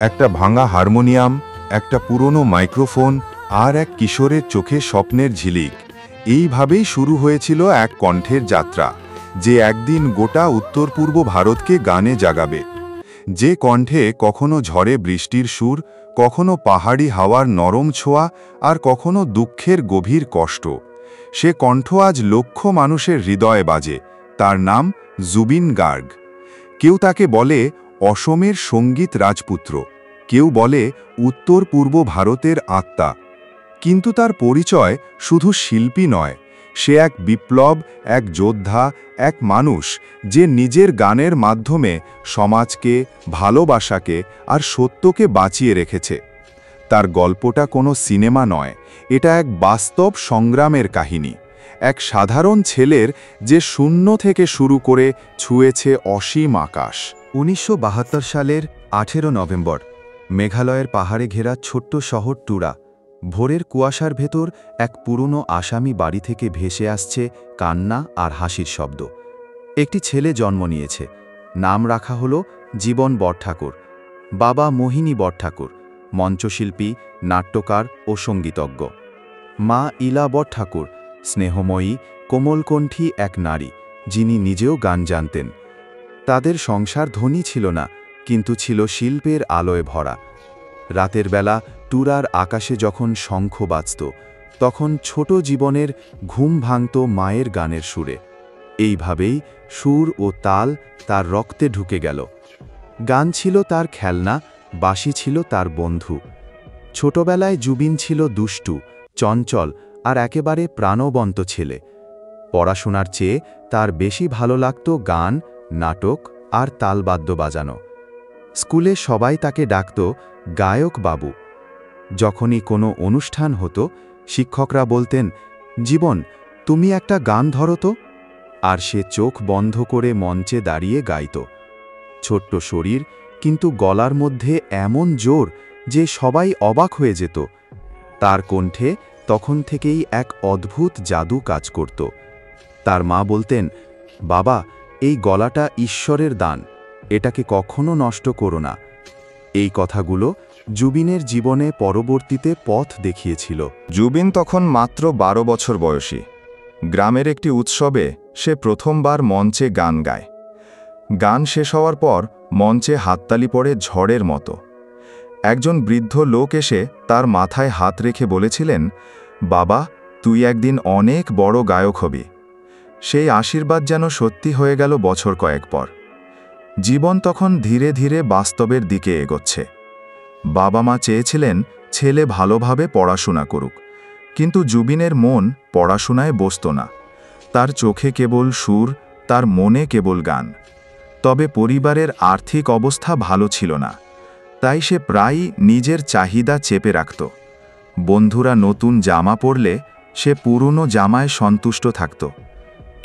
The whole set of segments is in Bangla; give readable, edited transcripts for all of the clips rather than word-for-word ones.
একটা ভাঙা হারমোনিয়াম, একটা পুরনো মাইক্রোফোন আর এক কিশোরের চোখে স্বপ্নের ঝিলিক। এইভাবেই শুরু হয়েছিল এক কণ্ঠের যাত্রা, যে একদিন গোটা উত্তর পূর্ব ভারতকে গানে জাগাবে। যে কণ্ঠে কখনো ঝড়ে বৃষ্টির সুর, কখনো পাহাড়ি হাওয়ার নরম ছোঁয়া, আর কখনো দুঃখের গভীর কষ্ট। সে কণ্ঠ আজ লক্ষ মানুষের হৃদয়ে বাজে। তার নাম জুবিন গার্গ। কেউ তাকে বলে অসমের সঙ্গীত রাজপুত্র, কেউ বলে উত্তর পূর্ব ভারতের আত্মা। কিন্তু তার পরিচয় শুধু শিল্পী নয়, সে এক বিপ্লব, এক যোদ্ধা, এক মানুষ যে নিজের গানের মাধ্যমে সমাজকে, ভালোবাসাকে আর সত্যকে বাঁচিয়ে রেখেছে। তার গল্পটা কোনো সিনেমা নয়, এটা এক বাস্তব সংগ্রামের কাহিনী। এক সাধারণ ছেলের যে শূন্য থেকে শুরু করে ছুঁয়েছে অসীম আকাশ। 1972 সালের 18 নভেম্বর মেঘালয়ের পাহাড়ে ঘেরা ছোট্ট শহর টুরা। ভোরের কুয়াশার ভেতর এক পুরনো আসামি বাড়ি থেকে ভেসে আসছে কান্না আর হাসির শব্দ। একটি ছেলে জন্ম নিয়েছে। নাম রাখা হলো জীবন বরঠাকুর। বাবা মোহিনী বরঠাকুর, মঞ্চশিল্পী, নাট্যকার ও সঙ্গীতজ্ঞ। মা ইলা বরঠাকুর, স্নেহময়ী, কোমলকণ্ঠী এক নারী, যিনি নিজেও গান জানতেন। তাদের সংসার ধনী ছিল না, কিন্তু ছিল শিল্পের আলোয় ভরা। রাতের বেলা টুরার আকাশে যখন শঙ্খ বাজত, তখন ছোট জীবনের ঘুম ভাঙত মায়ের গানের সুরে। এইভাবেই সুর ও তাল তার রক্তে ঢুকে গেল। গান ছিল তার খেলনা, বাঁশি ছিল তার বন্ধু। ছোটবেলায় জুবিন ছিল দুষ্টু, চঞ্চল আর একেবারে প্রাণবন্ত ছেলে। পড়াশোনার চেয়ে তার বেশি ভালো লাগত গান, নাটক আর তালবাদ্য বাজানো। স্কুলে সবাই তাকে ডাকত গায়ক বাবু। যখনই কোনো অনুষ্ঠান হতো, শিক্ষকরা বলতেন, জীবন, তুমি একটা গান ধরো তো। আর সে চোখ বন্ধ করে মঞ্চে দাঁড়িয়ে গাইত। ছোট্ট শরীর, কিন্তু গলার মধ্যে এমন জোর যে সবাই অবাক হয়ে যেত। তার কণ্ঠে তখন থেকেই এক অদ্ভুত জাদু কাজ করত। তার মা বলতেন, বাবা, এই গলাটা ঈশ্বরের দান, এটাকে কখনো নষ্ট করো না। এই কথাগুলো জুবিনের জীবনে পরবর্তীতে পথ দেখিয়েছিল। জুবিন তখন মাত্র 12 বছর বয়সী। গ্রামের একটি উৎসবে সে প্রথমবার মঞ্চে গান গায়। গান শেষ হওয়ার পর মঞ্চে হাততালি পড়ে ঝড়ের মতো। একজন বৃদ্ধ লোক এসে তার মাথায় হাত রেখে বলেছিলেন, বাবা, তুই একদিন অনেক বড় গায়ক হবি। সেই আশীর্বাদ যেন সত্যি হয়ে গেল বছর কয়েক পর। জীবন তখন ধীরে ধীরে বাস্তবের দিকে এগোচ্ছে। বাবা মা চেয়েছিলেন ছেলে ভালোভাবে পড়াশোনা করুক, কিন্তু জুবিনের মন পড়াশোনায় বসত না। তার চোখে কেবল সুর, তার মনে কেবল গান। তবে পরিবারের আর্থিক অবস্থা ভালো ছিল না, তাই সে প্রায়ই নিজের চাহিদা চেপে রাখত। বন্ধুরা নতুন জামা পরলে সে পুরনো জামায় সন্তুষ্ট থাকত,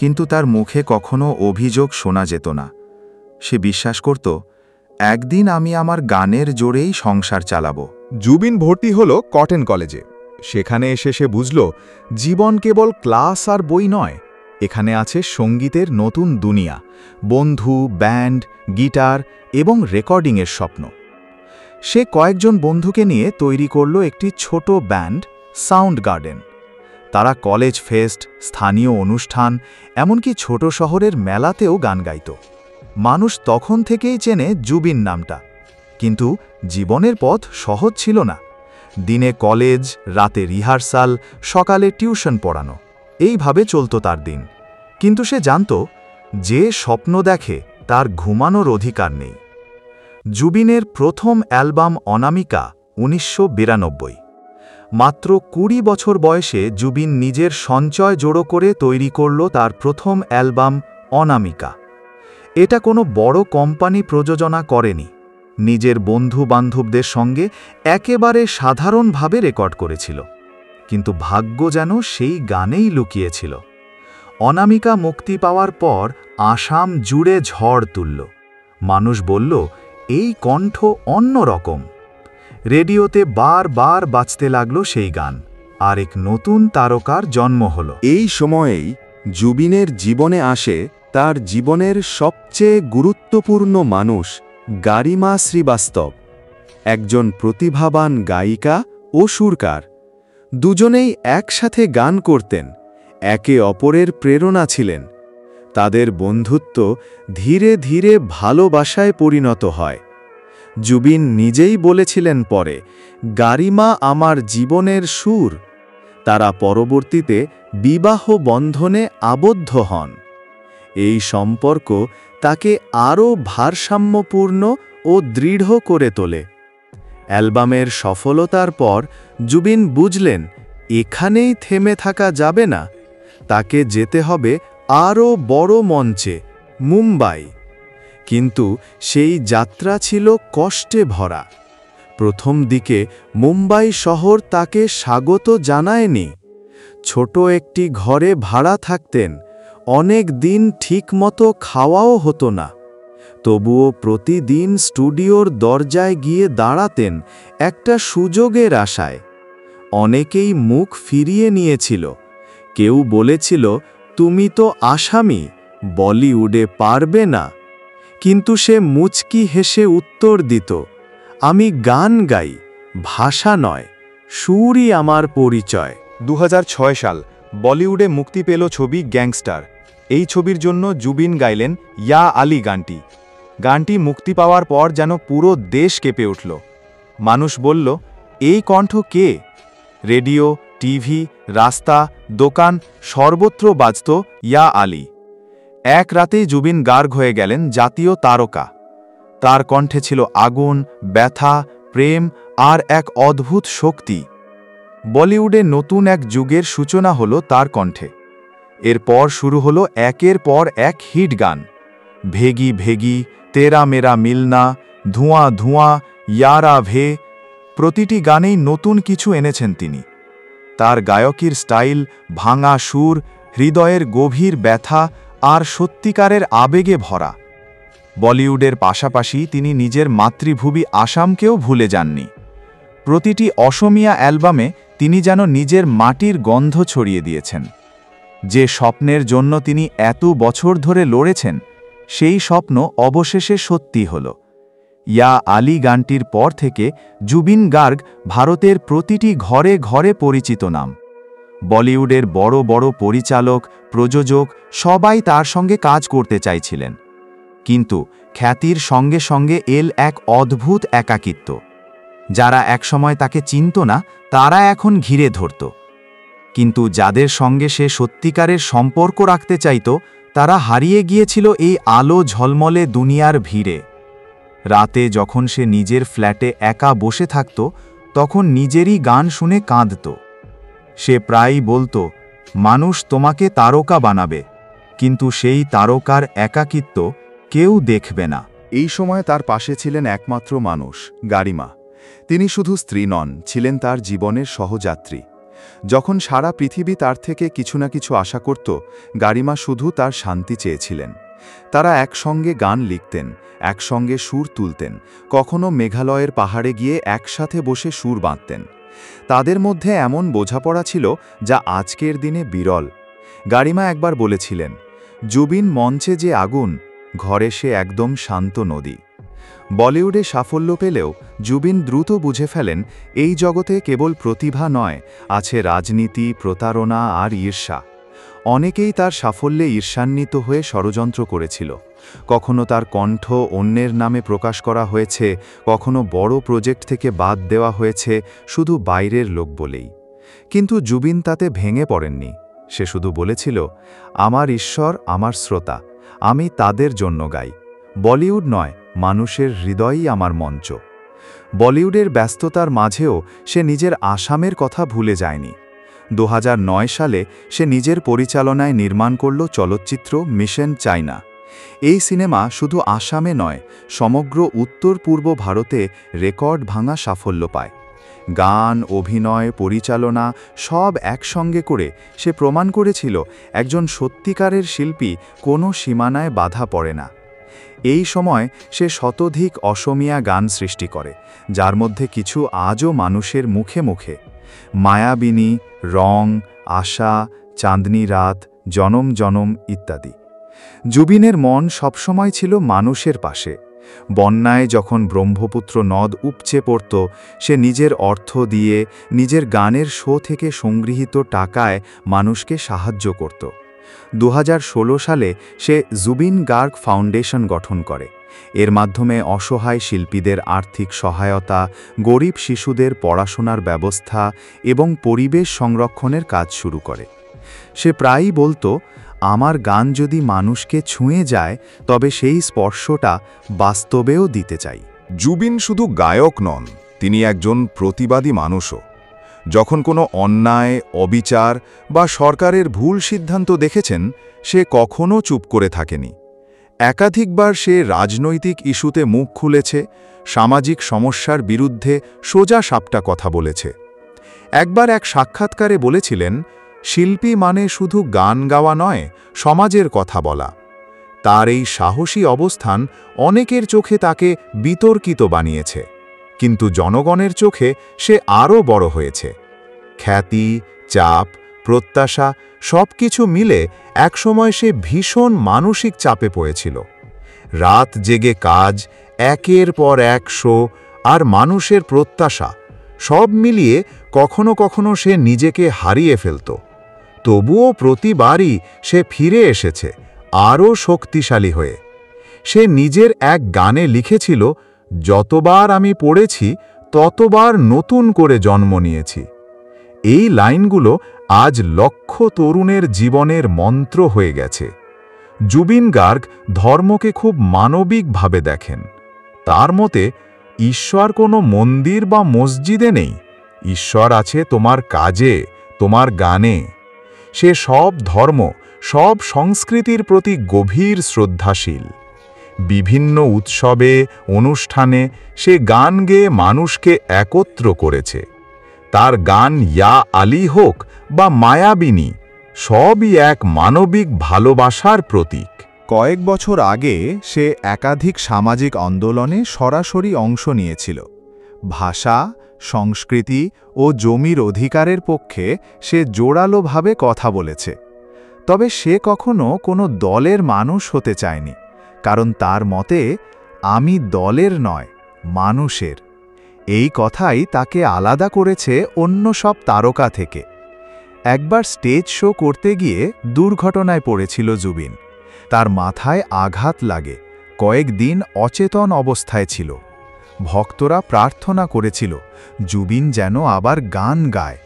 কিন্তু তার মুখে কখনো অভিযোগ শোনা যেত না। সে বিশ্বাস করত, একদিন আমি আমার গানের জোরেই সংসার চালাবো। জুবিন ভর্তি হল কটন কলেজে। সেখানে এসে সে বুঝল, জীবন কেবল ক্লাস আর বই নয়, এখানে আছে সঙ্গীতের নতুন দুনিয়া, বন্ধু, ব্যান্ড, গিটার এবং রেকর্ডিংয়ের স্বপ্ন। সে কয়েকজন বন্ধুকে নিয়ে তৈরি করল একটি ছোট ব্যান্ড, সাউন্ড গার্ডেন। তারা কলেজ ফেস্ট, স্থানীয় অনুষ্ঠান, এমনকি ছোট শহরের মেলাতেও গান গাইত। মানুষ তখন থেকেই চেনে জুবিন নামটা। কিন্তু জীবনের পথ সহজ ছিল না। দিনে কলেজ, রাতে রিহার্সাল, সকালে টিউশন পড়ানো, এইভাবে চলত তার দিন। কিন্তু সে জানত, যে স্বপ্ন দেখে তার ঘুমানোর অধিকার নেই। জুবিনের প্রথম অ্যালবাম অনামিকা 1992। মাত্র 20 বছর বয়সে জুবিন নিজের সঞ্চয় জড়ো করে তৈরি করল তার প্রথম অ্যালবাম অনামিকা। এটা কোনো বড় কোম্পানি প্রযোজনা করেনি, নিজের বন্ধু বান্ধবদের সঙ্গে একেবারে সাধারণভাবে রেকর্ড করেছিল। কিন্তু ভাগ্য যেন সেই গানেই লুকিয়েছিল। অনামিকা মুক্তি পাওয়ার পর আসাম জুড়ে ঝড় তুলল। মানুষ বলল, এই কণ্ঠ অন্যরকম। রেডিওতে বারবার বাজতে লাগলো সেই গান, আর এক নতুন তারকার জন্ম হলো। এই সময়েই জুবিনের জীবনে আসে তার জীবনের সবচেয়ে গুরুত্বপূর্ণ মানুষ, গারিমা শ্রীবাস্তব। একজন প্রতিভাবান গায়িকা ও সুরকার। দুজনেই একসাথে গান করতেন, একে অপরের প্রেরণা ছিলেন। তাদের বন্ধুত্ব ধীরে ধীরে ভালোবাসায় পরিণত হয়। জুবিন নিজেই বলেছিলেন পরে, গারিমা আমার জীবনের সুর। তারা পরবর্তীতে বিবাহ বন্ধনে আবদ্ধ হন। এই সম্পর্ক তাকে আরও ভারসাম্যপূর্ণ ও দৃঢ় করে তোলে। অ্যালবামের সফলতার পর জুবিন বুঝলেন, এখানেই থেমে থাকা যাবে না, তাকে যেতে হবে আরও বড় মঞ্চে, মুম্বাই। কিন্তু সেই যাত্রা ছিল কষ্টে ভরা। প্রথম দিকে মুম্বাই শহর তাকে স্বাগত জানায়নি। ছোট একটি ঘরে ভাড়া থাকতেন, অনেক দিন ঠিকমতো খাওয়াও হতো না। তবুও প্রতিদিন স্টুডিওর দরজায় গিয়ে দাঁড়াতেন একটা সুযোগের আশায়। অনেকেই মুখ ফিরিয়ে নিয়েছিল। কেউ বলেছিল, তুমি তো আসামি, বলিউডে পারবে না। কিন্তু সে মুচকি হেসে উত্তর দিত, আমি গান গাই, ভাষা নয়, সুরই আমার পরিচয়। 2006 সাল বলিউডে মুক্তি পেল ছবি গ্যাংস্টার। এই ছবির জন্য জুবিন গাইলেন ইয়া আলী গানটি। গানটি মুক্তি পাওয়ার পর যেন পুরো দেশ কেঁপে উঠল। মানুষ বলল, এই কণ্ঠ কে? রেডিও, টিভি, রাস্তা, দোকান সর্বত্র বাজত ইয়া আলী। এক রাতেই জুবিন গার্গ হয়ে গেলেন জাতীয় তারকা। তার কণ্ঠে ছিল আগুন, ব্যথা, প্রেম আর এক অদ্ভুত শক্তি। বলিউডে নতুন এক যুগের সূচনা হলো তার কণ্ঠে। এরপর শুরু হলো একের পর এক হিট গান, ভেগি ভেগি, তেরা মেরা মিলনা, ধোঁয়া ধোঁয়া, ইয়ারা ভে। প্রতিটি গানেই নতুন কিছু এনেছেন তিনি। তার গায়কির স্টাইল, ভাঙা সুর, হৃদয়ের গভীর ব্যথা আর সত্যিকারের আবেগে ভরা। বলিউডের পাশাপাশি তিনি নিজের মাতৃভূমি আসামকেও ভুলে যাননি। প্রতিটি অসমীয়া অ্যালবামে তিনি যেন নিজের মাটির গন্ধ ছড়িয়ে দিয়েছেন। যে স্বপ্নের জন্য তিনি এত বছর ধরে লড়েছেন, সেই স্বপ্ন অবশেষে সত্যি হল। ইয়া আলী গানটির পর থেকে জুবিন গার্গ ভারতের প্রতিটি ঘরে ঘরে পরিচিত নাম। বলিউডের বড় বড় পরিচালক, প্রযোজক সবাই তার সঙ্গে কাজ করতে চাইছিলেন। কিন্তু খ্যাতির সঙ্গে সঙ্গে এল এক অদ্ভুত একাকিত্ব। যারা একসময় তাকে চিনত না, তারা এখন ঘিরে ধরত। কিন্তু যাদের সঙ্গে সে সত্যিকারের সম্পর্ক রাখতে চাইত, তারা হারিয়ে গিয়েছিল এই আলো ঝলমলে দুনিয়ার ভিড়ে। রাতে যখন সে নিজের ফ্ল্যাটে একা বসে থাকত, তখন নিজেরই গান শুনে কাঁদত। সে প্রায়ই বলতো, মানুষ তোমাকে তারকা বানাবে, কিন্তু সেই তারকার একাকিত্ব কেউ দেখবে না। এই সময় তার পাশে ছিলেন একমাত্র মানুষ, গারিমা। তিনি শুধু স্ত্রী নন, ছিলেন তার জীবনের সহযাত্রী। যখন সারা পৃথিবী তার থেকে কিছু না কিছু আশা করত, গারিমা শুধু তার শান্তি চেয়েছিলেন। তারা একসঙ্গে গান লিখতেন, একসঙ্গে সুর তুলতেন, কখনো মেঘালয়ের পাহাড়ে গিয়ে একসাথে বসে সুর বাঁধতেন। তাদের মধ্যে এমন বোঝাপড়া ছিল যা আজকের দিনে বিরল। গারিমা একবার বলেছিলেন, জুবিন মঞ্চে যে আগুন, ঘরে সে একদম শান্ত নদী। বলিউডে সাফল্য পেলেও জুবিন দ্রুত বুঝে ফেলেন, এই জগতে কেবল প্রতিভা নয়, আছে রাজনীতি, প্রতারণা আর ঈর্ষা। অনেকেই তার সাফল্যে ঈর্ষান্বিত হয়ে ষড়যন্ত্র করেছিল। কখনো তার কণ্ঠ অন্যের নামে প্রকাশ করা হয়েছে, কখনো বড় প্রজেক্ট থেকে বাদ দেওয়া হয়েছে শুধু বাইরের লোক বলেই। কিন্তু জুবিন তাতে ভেঙে পড়েননি। সে শুধু বলেছিল, আমার ঈশ্বর আমার শ্রোতা, আমি তাদের জন্য গাই। বলিউড নয়, মানুষের হৃদয়ই আমার মঞ্চ। বলিউডের ব্যস্ততার মাঝেও সে নিজের আসামের কথা ভুলে যায়নি। 2009 সালে সে নিজের পরিচালনায় নির্মাণ করল চলচ্চিত্র মিশন চায়না। এই সিনেমা শুধু আসামে নয়, সমগ্র উত্তর পূর্ব ভারতে রেকর্ড ভাঙা সাফল্য পায়। গান, অভিনয়, পরিচালনা সব একসঙ্গে করে সে প্রমাণ করেছিল, একজন সত্যিকারের শিল্পী কোনো সীমানায় বাধা পড়ে না। এই সময় সে শতাধিক অসমীয়া গান সৃষ্টি করে, যার মধ্যে কিছু আজও মানুষের মুখে মুখে। মায়াবিনী, রং, আশা, চাঁদনি রাত, জনম জনম ইত্যাদি। জুবিনের মন সবসময় ছিল মানুষের পাশে। বন্যায় যখন ব্রহ্মপুত্র নদ উপচে পড়ত, সে নিজের অর্থ দিয়ে, নিজের গানের শো থেকে সংগৃহীত টাকায় মানুষকে সাহায্য করত। 2016 সালে সে জুবিন গার্গ ফাউন্ডেশন গঠন করে। এর মাধ্যমে অসহায় শিল্পীদের আর্থিক সহায়তা, গরিব শিশুদের পড়াশোনার ব্যবস্থা এবং পরিবেশ সংরক্ষণের কাজ শুরু করে। সে প্রায়ই বলতো, আমার গান যদি মানুষকে ছুঁয়ে যায়, তবে সেই স্পর্শটা বাস্তবেও দিতে চাই। জুবিন শুধু গায়ক নন, তিনি একজন প্রতিবাদী মানুষও। যখন কোনো অন্যায়, অবিচার বা সরকারের ভুল সিদ্ধান্ত দেখেছেন, সে কখনো চুপ করে থাকেনি। একাধিকবার সে রাজনৈতিক ইস্যুতে মুখ খুলেছে, সামাজিক সমস্যার বিরুদ্ধে সোজা সাপটা কথা বলেছে। একবার এক সাক্ষাৎকারে বলেছিলেন, শিল্পী মানে শুধু গান গাওয়া নয়, সমাজের কথা বলা। তার এই সাহসী অবস্থান অনেকের চোখে তাকে বিতর্কিত বানিয়েছে, কিন্তু জনগণের চোখে সে আরও বড় হয়েছে। খ্যাতি, চাপ, প্রত্যাশা সবকিছু মিলে একসময় সে ভীষণ মানসিক চাপে পড়েছিল। রাত জেগে কাজ, একের পর এক শো আর মানুষের প্রত্যাশা সব মিলিয়ে কখনো কখনো সে নিজেকে হারিয়ে ফেলত। তবুও প্রতিবারই সে ফিরে এসেছে, আরও শক্তিশালী হয়ে। সে নিজের এক গানে লিখেছিল, যতবার আমি পড়েছি ততবার নতুন করে জন্ম নিয়েছি। এই লাইনগুলো আজ লক্ষ তরুণের জীবনের মন্ত্র হয়ে গেছে। জুবিন গার্গ ধর্মকে খুব মানবিকভাবে দেখেন। তার মতে, ঈশ্বর কোনো মন্দির বা মসজিদে নেই, ঈশ্বর আছে তোমার কাজে, তোমার গানে। সে সব ধর্ম, সব সংস্কৃতির প্রতি গভীর শ্রদ্ধাশীল। বিভিন্ন উৎসবে, অনুষ্ঠানে সে গান গেয়ে মানুষকে একত্র করেছে। তার গান ইয়া আলী হোক বা মায়াবিনী, সবই এক মানবিক ভালোবাসার প্রতীক। কয়েক বছর আগে সে একাধিক সামাজিক আন্দোলনে সরাসরি অংশ নিয়েছিল। ভাষা, সংস্কৃতি ও জমির অধিকারের পক্ষে সে জোরালোভাবে কথা বলেছে। তবে সে কখনো কোনো দলের মানুষ হতে চায়নি, কারণ তার মতে, আমি দলের নয়, মানুষের। এই কথাই তাকে আলাদা করেছে অন্য সব তারকা থেকে। একবার স্টেজ শো করতে গিয়ে দুর্ঘটনায় পড়েছিল জুবিন। তার মাথায় আঘাত লাগে, কয়েকদিন অচেতন অবস্থায় ছিল। ভক্তরা প্রার্থনা করেছিল, জুবিন যেন আবার গান গায়।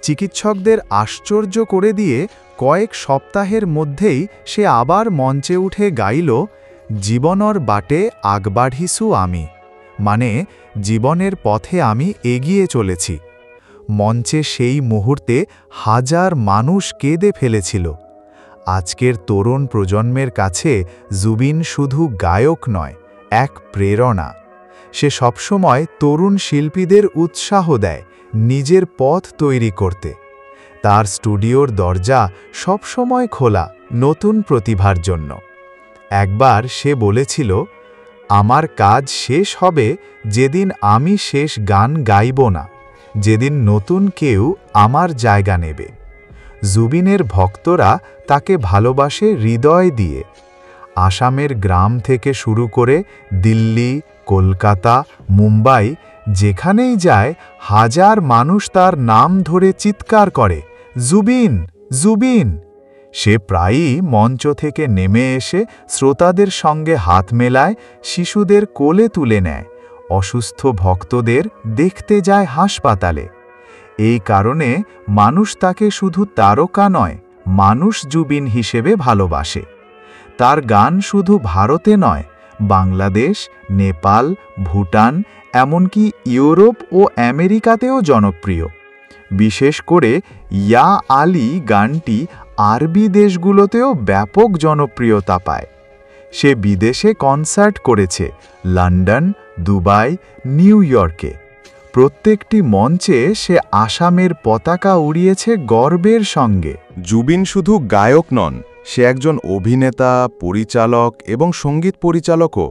চিকিৎসকদের আশ্চর্য করে দিয়ে কয়েক সপ্তাহের মধ্যেই সে আবার মঞ্চে উঠে গাইল, জীবনর বাটে আগবাঢ়িছু আমি, মানে জীবনের পথে আমি এগিয়ে চলেছি। মঞ্চে সেই মুহূর্তে হাজার মানুষ কেঁদে ফেলেছিল। আজকের তরুণ প্রজন্মের কাছে জুবিন শুধু গায়ক নয়, এক প্রেরণা। সে সবসময় তরুণ শিল্পীদের উৎসাহ দেয় নিজের পথ তৈরি করতে। তার স্টুডিওর দরজা সবসময় খোলা নতুন প্রতিভার জন্য। একবার সে বলেছিল, আমার কাজ শেষ হবে যেদিন আমি শেষ গান গাইব না, যেদিন নতুন কেউ আমার জায়গা নেবে। জুবিনের ভক্তরা তাকে ভালোবাসে হৃদয় দিয়ে। আসামের গ্রাম থেকে শুরু করে দিল্লি, কলকাতা, মুম্বাই, যেখানেই যায় হাজার মানুষ তার নাম ধরে চিৎকার করে, জুবিন, জুবিন। সে প্রায়ই মঞ্চ থেকে নেমে এসে শ্রোতাদের সঙ্গে হাত মেলায়, শিশুদের কোলে তুলে নেয়, অসুস্থ ভক্তদের দেখতে যায় হাসপাতালে। এই কারণে মানুষ তাকে শুধু তারকা নয়, মানুষ জুবিন হিসেবে ভালোবাসে। তার গান শুধু ভারতে নয়, বাংলাদেশ, নেপাল, ভুটান, এমনকি ইউরোপ ও আমেরিকাতেও জনপ্রিয়। বিশেষ করে ইয়া আলী গানটি আরবি দেশগুলোতেও ব্যাপক জনপ্রিয়তা পায়। সে বিদেশে কনসার্ট করেছে, লন্ডন, দুবাই, নিউ ইয়র্কে। প্রত্যেকটি মঞ্চে সে আসামের পতাকা উড়িয়েছে গর্বের সঙ্গে। জুবিন শুধু গায়ক নন, সে একজন অভিনেতা, পরিচালক এবং সঙ্গীত পরিচালকও।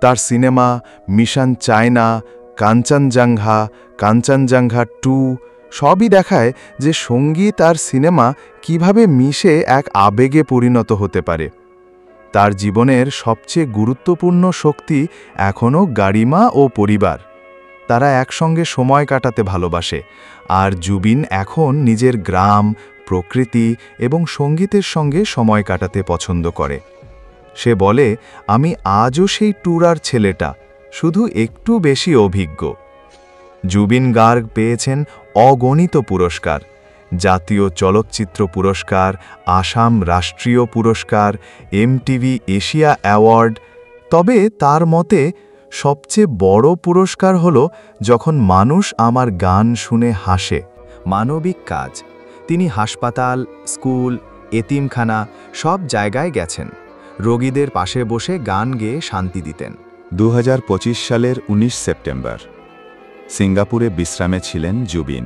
তার cinema mission China, Kanchenjunga, Kanchenjunga 2 সবই দেখায় যে সঙ্গীত আর সিনেমা কিভাবে মিশে এক আবেগে পরিণত হতে পারে। তার জীবনের সবচেয়ে গুরুত্বপূর্ণ শক্তি এখনও গাড়িমা ও পরিবার। তারা একসঙ্গে সময় কাটাতে ভালোবাসে, আর জুবিন এখন নিজের গ্রাম, প্রকৃতি এবং সঙ্গীতের সঙ্গে সময় কাটাতে পছন্দ করে। সে বলে, আমি আজও সেই ট্যুরার ছেলেটা, শুধু একটু বেশি অভিজ্ঞ। জুবিন গার্গ পেয়েছেন অগণিত পুরস্কার, জাতীয় চলচ্চিত্র পুরস্কার, আসাম রাষ্ট্রীয় পুরস্কার, এমটিভি এশিয়া অ্যাওয়ার্ড। তবে তার মতে সবচেয়ে বড় পুরস্কার হল যখন মানুষ আমার গান শুনে হাসে। মানবিক কাজ। তিনি হাসপাতাল, স্কুল, এতিমখানা সব জায়গায় গেছেন। রোগীদের পাশে বসে গান গেয়ে শান্তি দিতেন। 2025 সালের 19 সেপ্টেম্বর সিঙ্গাপুরে বিশ্রামে ছিলেন জুবিন।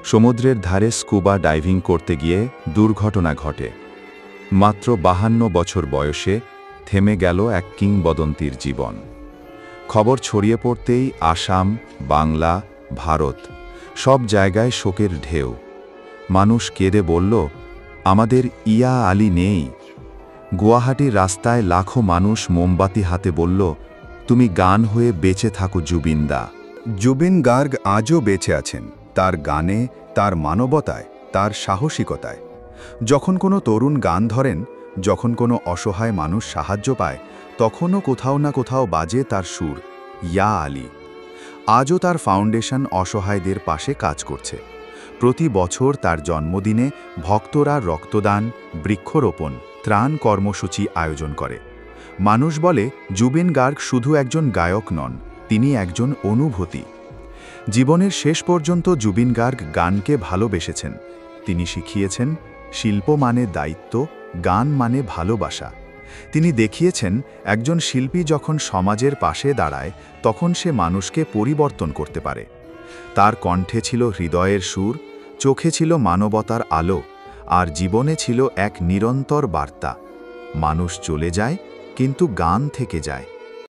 সমুদ্রের ধারে স্কুবা ডাইভিং করতে গিয়ে দুর্ঘটনা ঘটে। মাত্র 52 বছর বয়সে থেমে গেল এক কিংবদন্তির জীবন। খবর ছড়িয়ে পড়তেই আসাম, বাংলা, ভারত সব জায়গায় শোকের ঢেউ। মানুষ কেঁদে বলল, আমাদের ইয়া আলী নেই। গুয়াহাটির রাস্তায় লাখো মানুষ মোমবাতি হাতে বলল, তুমি গান হয়ে বেঁচে থাকো জুবিনদা। জুবিন গার্গ আজও বেঁচে আছেন, তার গানে, তার মানবতায়, তার সাহসিকতায়। যখন কোনো তরুণ গান ধরেন, যখন কোনো অসহায় মানুষ সাহায্য পায়, তখনও কোথাও না কোথাও বাজে তার সুর, ইয়া আলী। আজও তার ফাউন্ডেশন অসহায়দের পাশে কাজ করছে। প্রতি বছর তার জন্মদিনে ভক্তরা রক্তদান, বৃক্ষরোপণ, ত্রাণ কর্মসূচি আয়োজন করে। মানুষ বলে, জুবিন গার্গ শুধু একজন গায়ক নন, তিনি একজন অনুভূতি। জীবনের শেষ পর্যন্ত জুবিন গার্গ গানকে ভালোবেসেছেন। তিনি শিখিয়েছেন, শিল্প মানে দায়িত্ব, গান মানে ভালোবাসা। তিনি দেখিয়েছেন, একজন শিল্পী যখন সমাজের পাশে দাঁড়ায়, তখন সে মানুষকে পরিবর্তন করতে পারে। তার কণ্ঠে ছিল হৃদয়ের সুর, চোখে ছিল মানবতার আলো, আর জীবনে ছিল এক নিরন্তর বার্তা। মানুষ চলে যায়, কিন্তু গান থেকে যায়।